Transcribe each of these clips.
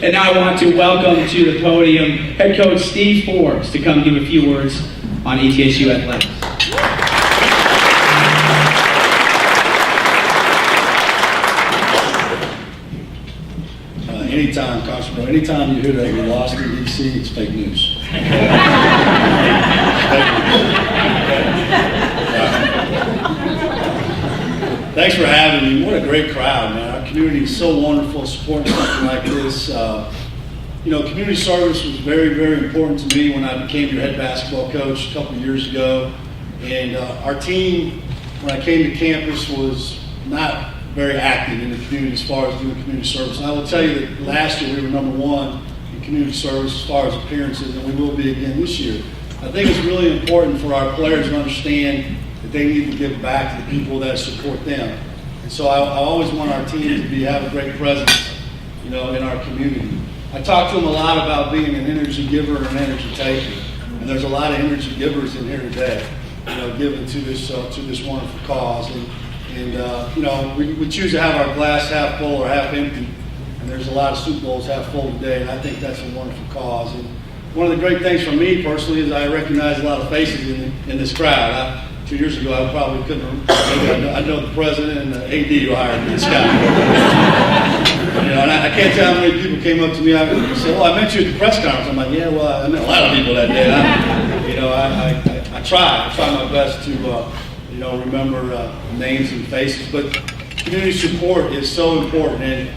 And now I want to welcome to the podium head coach Steve Forbes to come give a few words on ETSU athletics. Anytime, Constable, anytime you hear that we lost in DC, it's fake news. Thanks for having me. What a great crowd, man. Our community is so wonderful, supporting something like this. Community service was very, very important to me when I became your head basketball coach a couple of years ago. And our team, when I came to campus, was not very active in the community as far as doing community service. And I will tell you that last year we were #1 in community service as far as appearances, and we will be again this year. I think it's really important for our players to understand that they need to give back to the people that support them. And so I always want our team to have a great presence, in our community. I talk to them a lot about being an energy giver and an energy taker, and there's a lot of energy givers in here today, given to this wonderful cause. And we choose to have our glass half full or half empty, and there's a lot of Super Bowls half full today, and I think that's a wonderful cause. And one of the great things for me personally is I recognize a lot of faces in this crowd. 2 years ago, I probably couldn't. I know the president and the AD who hired me. This guy. And I can't tell how many people came up to me and said, "Well, I met you at the press conference." I'm like, "Yeah, well, I met a lot of people that day." I try my best to remember names and faces, but community support is so important. And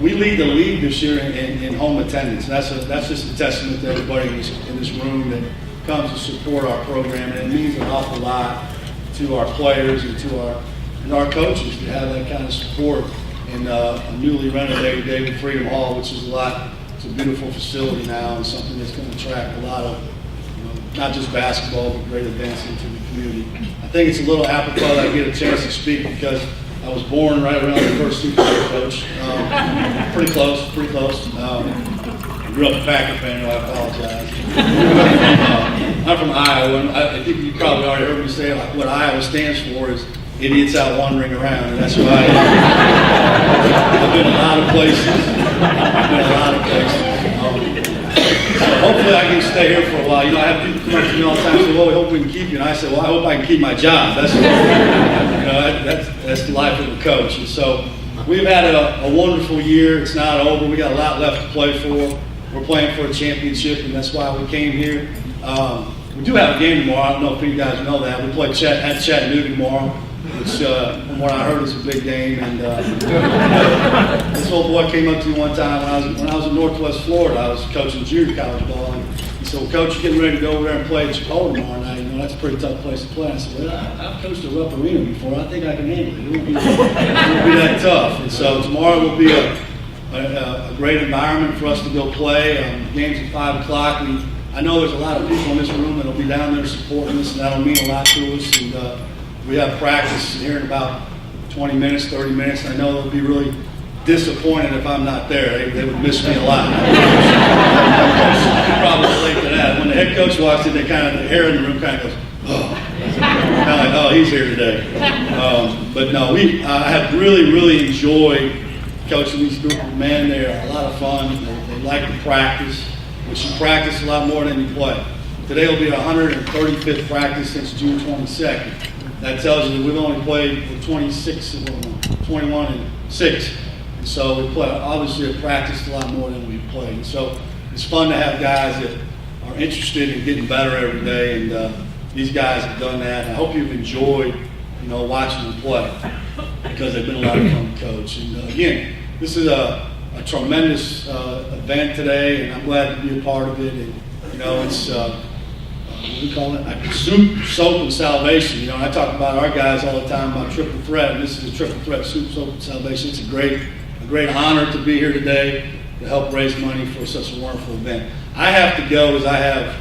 we lead the league this year in home attendance. And that's just a testament to everybody in this room that comes to support our program, and it means an awful lot to our players and to our coaches to have that kind of support in a newly renovated David Freedom Hall, which is it's a beautiful facility now and something that's going to attract a lot of not just basketball but great events into the community. I think it's a little apropos that I get a chance to speak because I was born right around the first Super Bowl, Coach. Pretty close. I grew up a Packer fan, I apologize. I'm from Iowa, and I think you probably already heard me say what Iowa stands for is idiots out wandering around, and that's who I am. I've been a lot of places. So hopefully I can stay here for a while. I have people come up to me all the time and say, "Well, we hope we can keep you." And I say, "Well, I hope I can keep my job." That's the life of a coach. And so we've had a wonderful year. It's not over. We got a lot left to play for. We're playing for a championship, and that's why we came here. We do have a game tomorrow. I don't know if you guys know that. We play at Chattanooga tomorrow, which, from what I heard, is a big game. And this old boy came up to me one time when I was in Northwest Florida. I was coaching junior college ball, and he said, "Well, Coach, you're getting ready to go over there and play at Chicago tomorrow night. That's a pretty tough place to play." I said, "Well, I've coached a rough arena before. I think I can handle it. It won't be that tough." And so tomorrow will be a great environment for us to go play. Game's at 5 o'clock. I know there's a lot of people in this room that'll be down there supporting us, and that'll mean a lot to us. And we have practice here in about 20 minutes, 30 minutes. And I know they'll be really disappointed if I'm not there. They would miss me a lot. You probably relate to that. When the head coach walks in, the air in the room kind of goes, "Oh." Kind of like, "Oh, he's here today." But no, I have really, really enjoyed coaching these group of men. They're a lot of fun. They like to practice, which you practice a lot more than you play. Today will be our 135th practice since June 22nd. That tells you that we've only played 21 and 6. And so we obviously have practiced a lot more than we've played. And so it's fun to have guys that are interested in getting better every day, and these guys have done that. And I hope you've enjoyed, watching them play because they've been a lot of fun to coach. And again, this is a tremendous event today, and I'm glad to be a part of it. And it's what do we call it? Soup, soap, and salvation. I talk about our guys all the time about triple threat, and this is a triple threat: soup, soap, and salvation. It's a great honor to be here today to help raise money for such a wonderful event. I have to go as I have to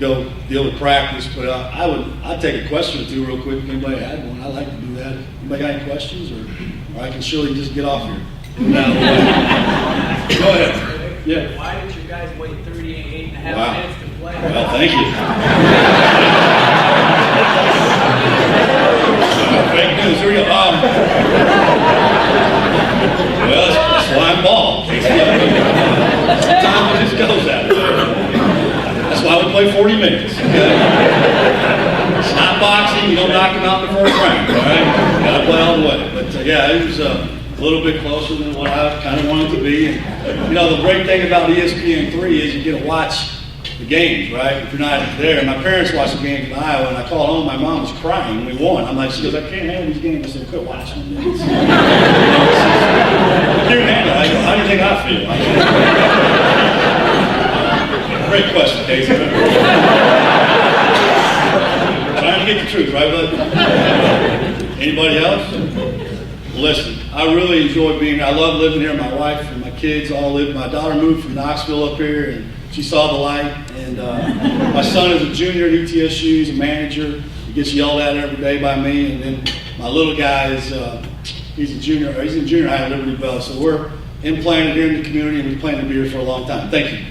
go deal with practice, but I'd take a question or two real quick if anybody had one. I like to do that. Anybody got any questions, or I can surely just get off here. Go ahead. Yeah. Why did you guys wait 38 and a half minutes to play? Well, thank you. Fake news. Here we go. Well, that's why I'm bald. only play 40 minutes. Okay? It's not boxing. You don't knock them out in the first round. All right? Got to play all the way. But yeah, it was a little bit closer than what I kind of wanted to be. And the great thing about ESPN3 is you get to watch the games, right? If you're not there. My parents watched the games in Iowa, and I called home. My mom was crying. We won. I'm like, she goes, I can't handle these games. I said, quit watching them. You can't handle it. I go, how do you think I feel? Great question, Casey. Trying to get the truth, right, bud? Anybody else? Listen, I really enjoy being here. I love living here. My wife and my kids all live. My daughter moved from Knoxville up here, and she saw the light. And my son is a junior at ETSU. He's a manager. He gets yelled at every day by me. And then my little guy is he's in junior high at Liberty Bell. So we're implanted here in the community, and we plan to be here for a long time. Thank you.